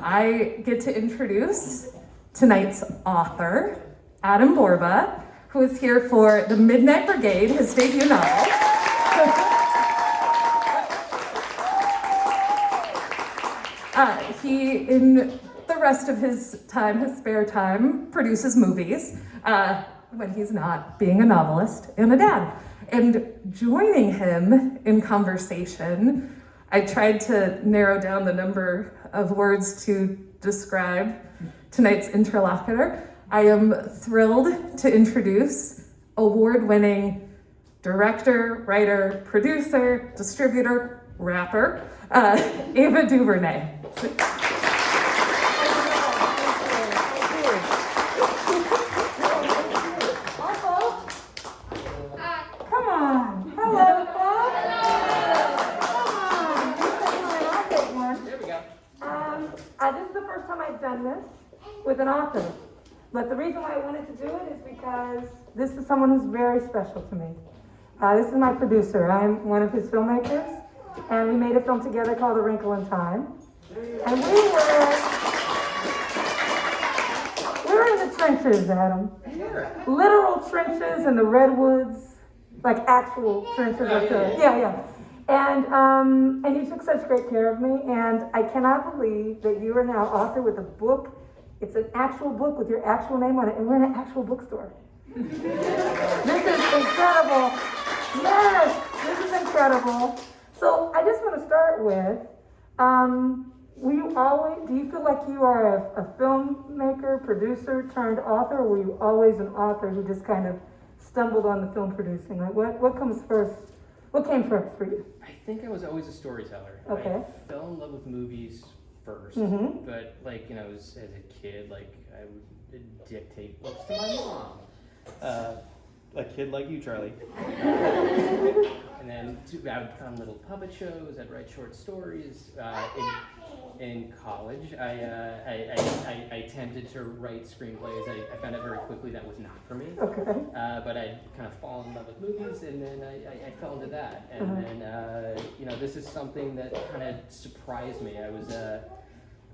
I get to introduce tonight's author, Adam Borba, who is here for The Midnight Brigade, his debut novel. He, in the rest of his time, his spare time, produces movies when he's not being a novelist and a dad. And joining him in conversation, I tried to narrow down the number of words to describe tonight's interlocutor. I am thrilled to introduce award-winning director, writer, producer, distributor, rapper, Ava DuVernay. This is the first time I've done this with an author. But the reason why I wanted to do it is because this is someone who's very special to me. This is my producer. I'm one of his filmmakers, and we made a film together called A Wrinkle in Time. And we were in the trenches, Adam. Literal trenches in the redwoods, like actual trenches. Yeah. And you took such great care of me, and I cannot believe that you are now author with a book. It's an actual book with your actual name on it, and we're in an actual bookstore. This is incredible. Yes, this is incredible. So I just want to start with, do you feel like you are a filmmaker, producer, turned author, or were you always an author who just kind of stumbled on the film producing? Like what comes first? What came first for you? I think I was always a storyteller. Okay. I fell in love with movies first, but as a kid, I would dictate books to my mom. A kid like you, Charlie. And then I would put on little puppet shows. I'd write short stories. In college, I attempted to write screenplays. I found out very quickly that was not for me. Okay. But I kind of fall in love with movies, and then I fell into that. And then this is something that kind of surprised me.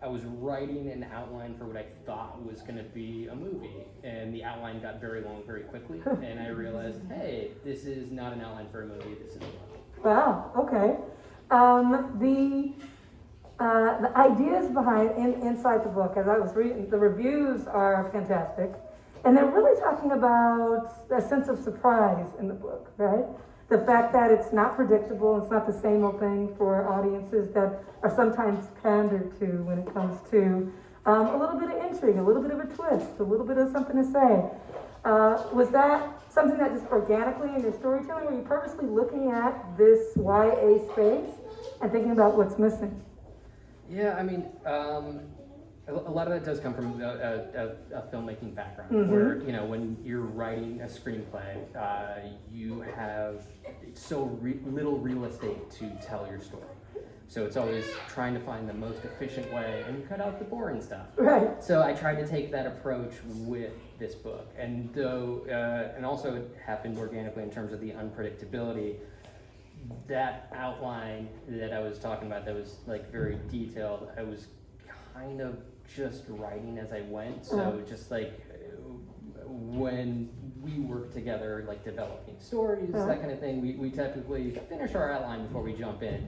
I was writing an outline for what I thought was going to be a movie, and the outline got very long very quickly, and I realized, hey, this is not an outline for a movie, this is a book. Wow, okay. The ideas behind, inside the book, as I was reading, the reviews are fantastic, and they're really talking about a sense of surprise in the book, right? The fact that it's not predictable, it's not the same old thing for audiences that are sometimes pandered to when it comes to a little bit of intrigue, a little bit of a twist, a little bit of something to say. Was that something that just organically in your storytelling, were you purposely looking at this YA space and thinking about what's missing? Yeah, I mean, a lot of that does come from a filmmaking background, where when you're writing a screenplay, you have so little real estate to tell your story. So it's always trying to find the most efficient way, and you cut out the boring stuff. Right. So I tried to take that approach with this book, and also it happened organically in terms of the unpredictability. That outline that I was talking about, that was very detailed, I was kind of just writing as I went. So just when we work together, developing stories, that kind of thing, we typically finish our outline before we jump in.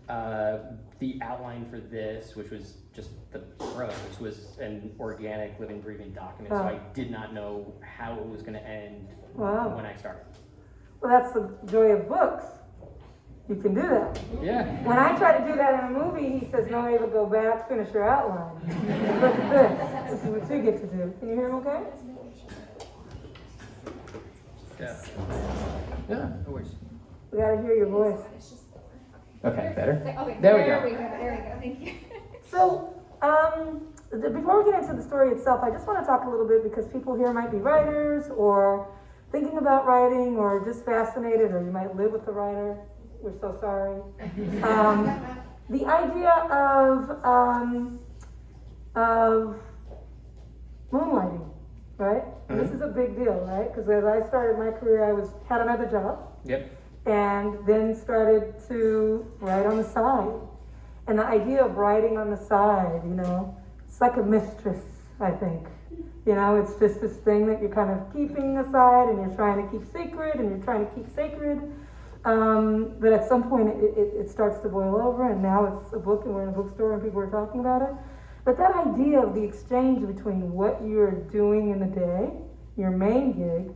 The outline for this, which was just the prose, was an organic, living, breathing document. So I did not know how it was going to end when I started. Well, that's the joy of books. You can do that. Yeah. When I try to do that in a movie, he says, no, Ava, go back, finish your outline. Look at this. This is what you get to do. Can you hear him okay? Yeah. Yeah, no worries. We gotta hear your voice. Okay, better? Okay, There we go. There we go, thank you. So, before we get into the story itself, I just want to talk a little bit, because people here might be writers or thinking about writing or just fascinated, or you might live with a writer. We're so sorry. The idea of moonlighting, right? And this is a big deal, right? Because as I started my career, I had another job. Yep. And then started to write on the side. And the idea of writing on the side, it's like a mistress, I think. It's just this thing that you're kind of keeping aside and you're trying to keep secret and you're trying to keep sacred. But at some point it starts to boil over, and now it's a book and we're in a bookstore and people are talking about it. But that idea of the exchange between what you're doing in the day, your main gig,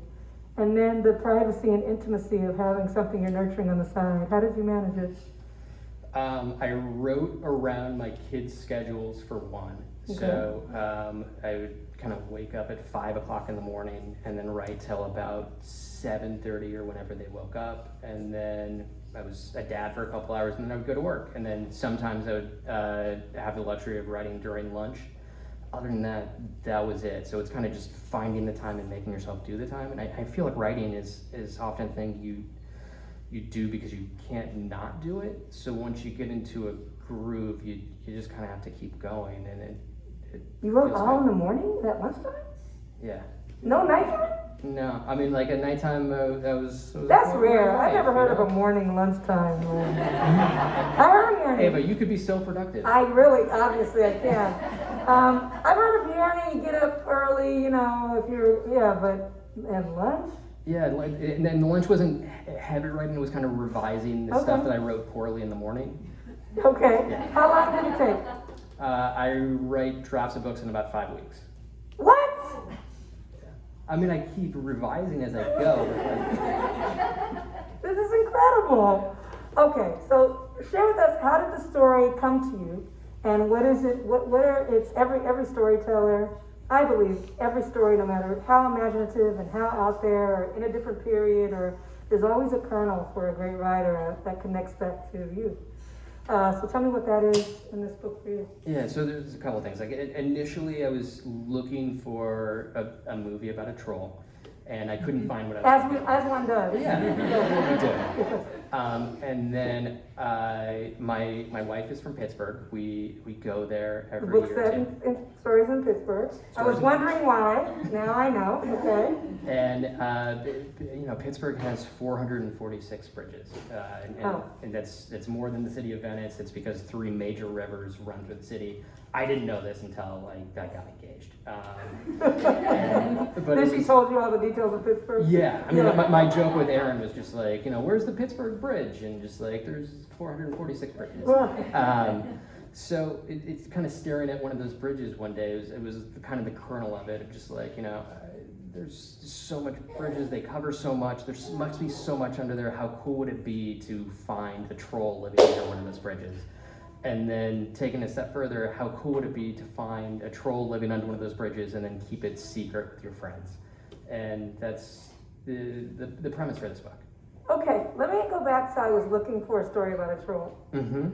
and then the privacy and intimacy of having something you're nurturing on the side. How did you manage it? I wrote around my kids' schedules for one. Okay. So I would kind of wake up at 5 o'clock in the morning and then write till about 7:30 or whenever they woke up. And then I was a dad for a couple hours and then I would go to work. And then sometimes I would have the luxury of writing during lunch. Other than that, that was it. So it's kind of just finding the time and making yourself do the time. And I feel like writing is often a thing you do because you can't not do it. So once you get into a groove, you just kind of have to keep going. And it You wrote feels all good. in the morning at lunchtime? Yeah. No nighttime? No, I mean like at nighttime that was That's a rare. I've life, never heard you of a know? morning lunchtime. I heard of morning. Ava, you could be so productive. Obviously I can. I've heard of morning, you get up early, but and lunch? Yeah, and then the lunch wasn't heavy writing, it was kind of revising the Okay. stuff that I wrote poorly in the morning. Okay. Yeah. How long did it take? I write drafts of books in about 5 weeks. What? I mean, I keep revising as I go, but like, This is incredible. Okay, so share with us, how did the story come to you, and what is it? It's every storyteller. I believe every story, no matter how imaginative and how out there, or in a different period, or there's always a kernel for a great writer that connects back to you. So tell me what that is in this book for you. yeah, so there's a couple of things. Like initially I was looking for a movie about a troll, and I couldn't find what I was looking for. As one does. Yeah, we did. And then my wife is from Pittsburgh. We go there The every book year or set two. in stories in Pittsburgh. I was wondering why. Now I know. Okay. And Pittsburgh has 446 bridges, and that's more than the city of Venice. It's because 3 major rivers run through the city. I didn't know this until I got engaged. But Then she told you all the details of Pittsburgh? yeah, I mean, my joke with Aaron was just like, where's the Pittsburgh Bridge? And just like, there's 446 bridges. So it's kind of staring at one of those bridges one day. It was kind of the kernel of it. Of just like, there's so much bridges, they cover so much, there must be so much under there. How cool would it be to find a troll living under one of those bridges? And then taking a step further, how cool would it be to find a troll living under one of those bridges and then keep it secret with your friends? And that's the premise for this book. Okay, let me go back to I was looking for a story about a troll. Mm-hmm.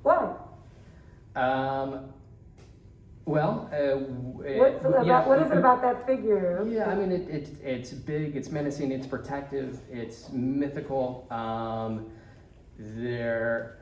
Why? What is it about that figure? Yeah, I mean, it's big, it's menacing, it's protective, it's mythical. There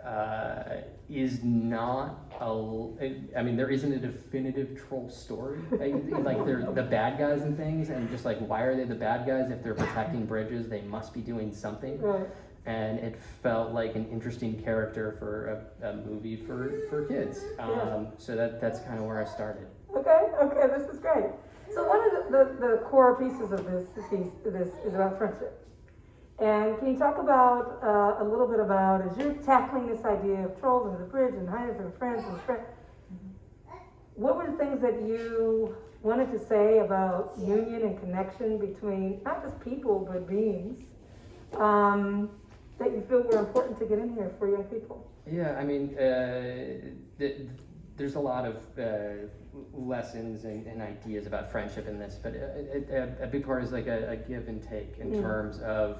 is not there isn't a definitive troll story. Like they're the bad guys and things, and just like, why are they the bad guys? If they're protecting bridges, they must be doing something. Right. And it felt like an interesting character for a movie for kids. So that's kind of where I started. Okay, this is great. So one of the core pieces of this is about friendship. And can you talk about a little bit about, as you're tackling this idea of trolls and the bridge and hiding from friends what were the things that you wanted to say about union and connection between not just people but beings that you feel were important to get in here for young people? Yeah, I mean, there's a lot of lessons and ideas about friendship in this, but a big part is like a give and take in terms of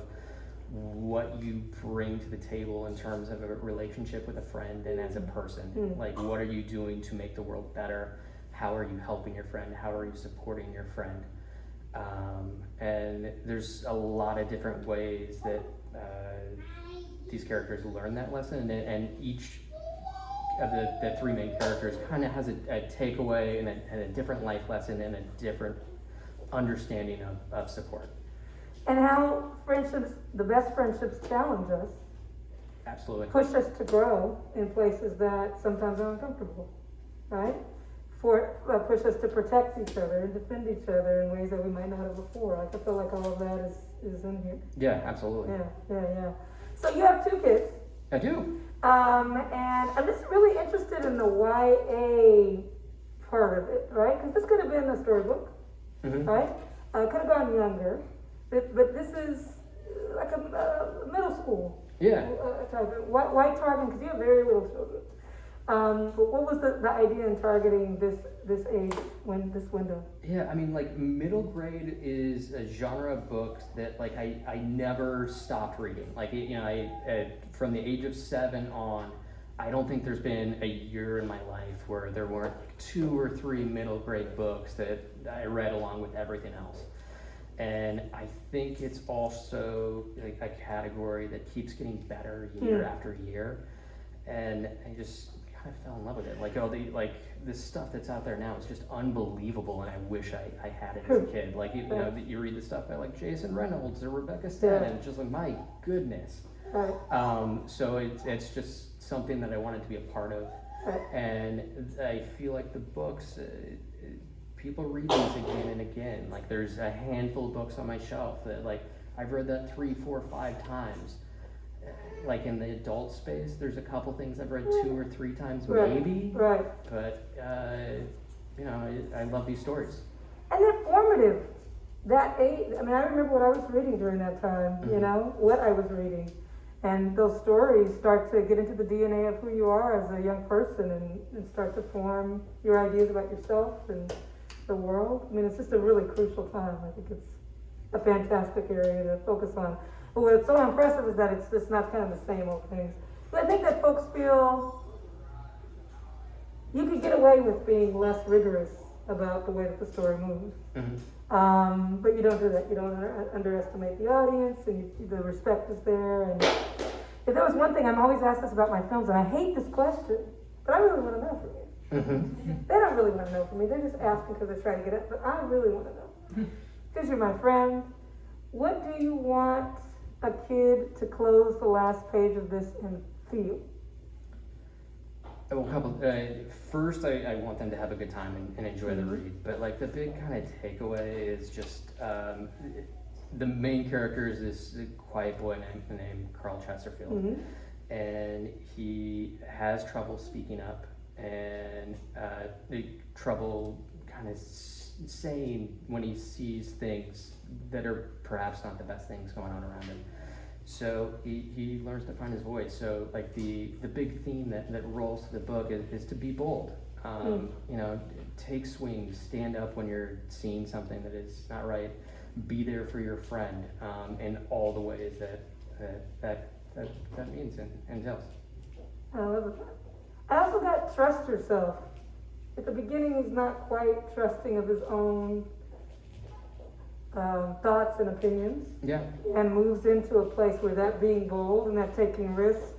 what you bring to the table in terms of a relationship with a friend and as a person. Like, what are you doing to make the world better? How are you helping your friend? How are you supporting your friend? And there's a lot of different ways that these characters learn that lesson, and each of the 3 main characters kind of has a takeaway and a different life lesson and a different understanding of support. And how friendships, the best friendships, challenge us. Absolutely. push us to grow in places that sometimes are uncomfortable, right? Push us to protect each other and defend each other in ways that we might not have before. Like, I feel like all of that is in here. Yeah, absolutely. Yeah. So you have 2 kids. I do. And I'm just really interested in the YA part of it, right? Because this could have been a storybook, right? Could have gone younger, but this is like a middle school type of, why targeting? Because you have very little children. But what was the idea in targeting this age, this window? Yeah, I mean, like, middle grade is a genre of books that, like, I never stopped reading. Like, you know, I from the age of 7 on, I don't think there's been a year in my life where there weren't like 2 or 3 middle grade books that I read along with everything else. And I think it's also like a category that keeps getting better year after year. And I just kind of fell in love with it. Like, this stuff that's out there now is just unbelievable, and I wish I had it as a kid. Like, you know, you read the stuff by like Jason Reynolds or Rebecca Sten, and it's just like, my goodness. Right. So it's just something that I wanted to be a part of. Right. And I feel like the books, people read these again and again. Like, there's a handful of books on my shelf that, like, I've read that 3, 4, 5 times. Like, in the adult space, there's a couple things I've read 2 or 3 times, maybe. Right. But, you know, I love these stories. And they're formative. That age, I mean, I remember what I was reading during that time, you know, what I was reading. And those stories start to get into the DNA of who you are as a young person and start to form your ideas about yourself and the world. I mean, it's just a really crucial time. I think it's a fantastic area to focus on. But what's so impressive is that it's just not kind of the same old things. But I think that folks feel you could get away with being less rigorous about the way that the story moves. But you don't do that. You don't underestimate the audience, and the respect is there. And if there was one thing, I'm always asked this about my films, and I hate this question, but I really want to know from you. They don't really want to know from me. They're just asking because they're trying to get it. But I really want to know. Because you're my friend, what do you want a kid to close the last page of this and feel? First, I want them to have a good time and enjoy the read. But, like, the big kind of takeaway is just the main character is this quiet boy named Carl Chesterfield, and he has trouble speaking up and trouble kind of saying when he sees things that are perhaps not the best things going on around him. So he learns to find his voice. So, like, the big theme that rolls to the book is to be bold. You know, take swings, stand up when you're seeing something that is not right. Be there for your friend in all the ways that means and entails. I love it. I also got trust yourself. At the beginning, he's not quite trusting of his own thoughts and opinions. Yeah. And moves into a place where that being bold and that taking risks,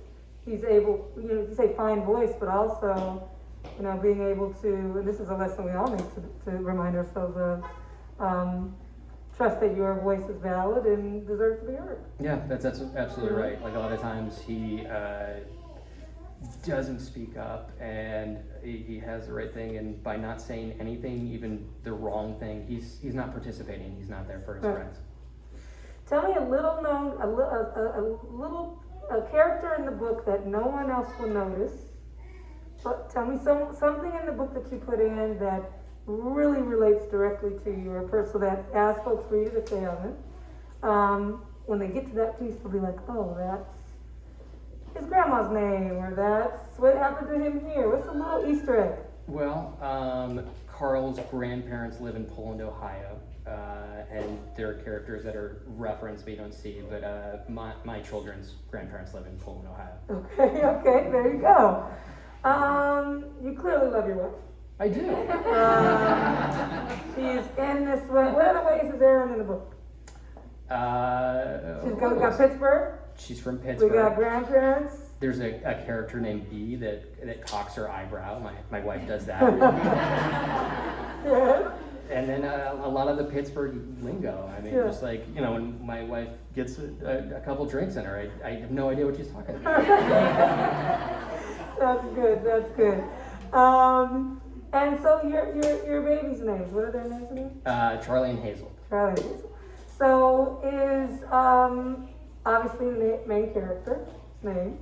he's able, you know, to say find voice, but also, you know, being able to, and this is a lesson we all need to remind ourselves of, trust that your voice is valid and deserves to be heard. Yeah, that's absolutely right. Like, a lot of times he doesn't speak up, and he has the right thing, and by not saying anything, even the wrong thing, he's not participating. He's not there for his friends. Tell me a character in the book that no one else will notice. But tell me something in the book that you put in that really relates directly to your person, so that as folks read it, if they haven't, when they get to that piece, they'll be like, oh, that's his grandma's name, or that's what happened to him here. What's a little Easter egg? Well, Carl's grandparents live in Poland, Ohio, and there are characters that are referenced but you don't see, but my children's grandparents live in Poland, Ohio. Okay, there you go. You clearly love your wife. I do. She's in this way. What other ways is Erin in the book? We got Pittsburgh. She's from Pittsburgh. We got grandparents. There's a character named Bee that cocks her eyebrow. My wife does that. Yeah. And then a lot of the Pittsburgh lingo. I mean, Sure. just like, you know, when my wife gets a couple drinks in her, I have no idea what she's talking about. That's good, that's good. And so your baby's names, what are their names again? Charlie and Hazel. Charlie and Hazel. So is obviously the main character's name.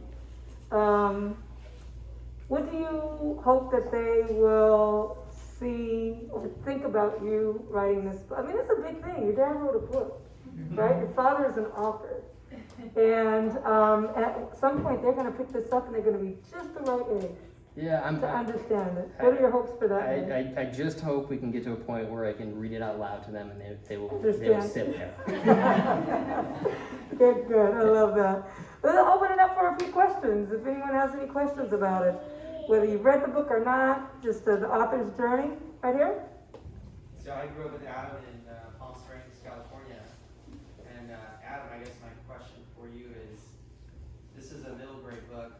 What do you hope that they will see or think about you writing this book? I mean, it's a big thing. Your dad wrote a book, right? Your father is an author. And at some point, they're going to pick this up and they're going to be just the right age Yeah, to understand it. What are your hopes for that? I just hope we can get to a point where I can read it out loud to them and they will Understand. sit there. Good, good. I love that. Let's open it up for a few questions. If anyone has any questions about it, whether you've read the book or not, just the author's journey, right here. So I grew up with Adam in Palm Springs, California. And Adam, I guess my question for you is, this is a middle grade book.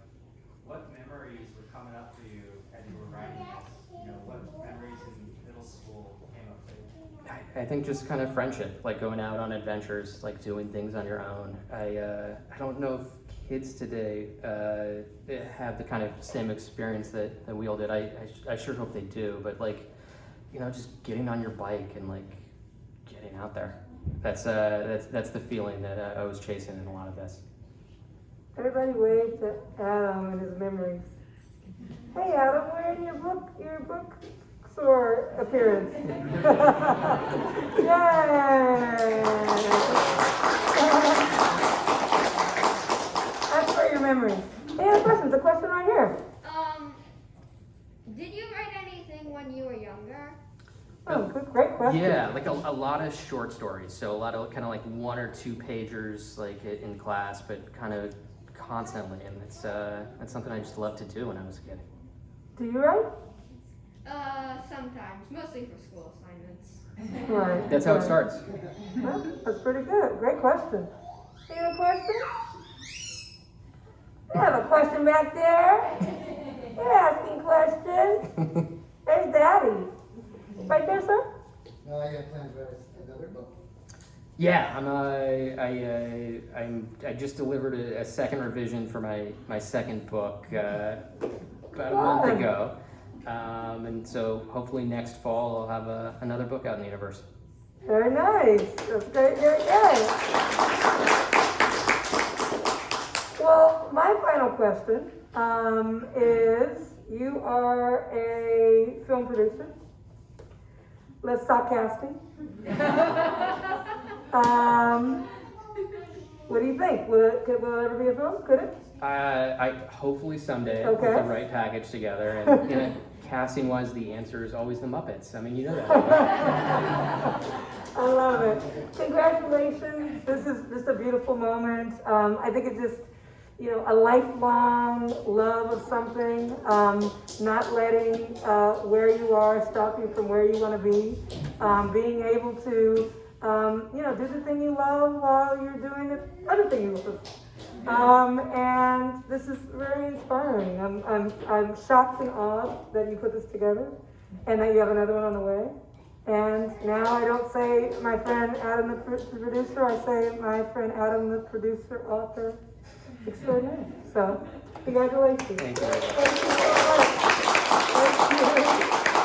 What memories were coming up for you as you were writing this? You know, what memories in middle school came up for you? I think just kind of friendship, like going out on adventures, like doing things on your own. I don't know if kids today have the kind of same experience that we all did. I sure hope they do, but like, you know, just getting on your bike and like getting out there. That's the feeling that I was chasing in a lot of this. Everybody waved at Adam and his memories. Hey Adam, where in your book store appearance? Yay! That's for your memories. Any other questions? A question right here. Did you write anything when you were younger? Oh, good, great question. Yeah, like a lot of short stories. So a lot of kind of like 1 or 2 pagers, like in class, but kind of constantly. And it's something I just loved to do when I was a kid. Do you write? Sometimes, mostly for school assignments. Right. That's how it starts. Well, that's pretty good. Great question. Any other questions? We have a question back there. You're asking questions. There's Daddy. Right there, sir? No, I got plans to write another book. Yeah, I just delivered a second revision for my second book about a month ago, and so hopefully next fall I'll have another book out in the universe. Very nice. That's great. Very good. Well, my final question is, you are a film producer. Let's talk casting. What do you think? Will it ever be a film? Could it? I hopefully someday Okay. put the right package together, and you know, casting wise, the answer is always the Muppets. I mean, you know that. I love it. Congratulations. This is just a beautiful moment. I think it's just, you know, a lifelong love of something, not letting where you are stop you from where you want to be, being able to, you know, do the thing you love while you're doing the other thing you love. And this is very inspiring. I'm shocked and awed that you put this together and that you have another one on the way. And now I don't say my friend Adam the producer, I say my friend Adam the producer, author extraordinaire. So, congratulations. Thank you. Thank you so much. Thank you.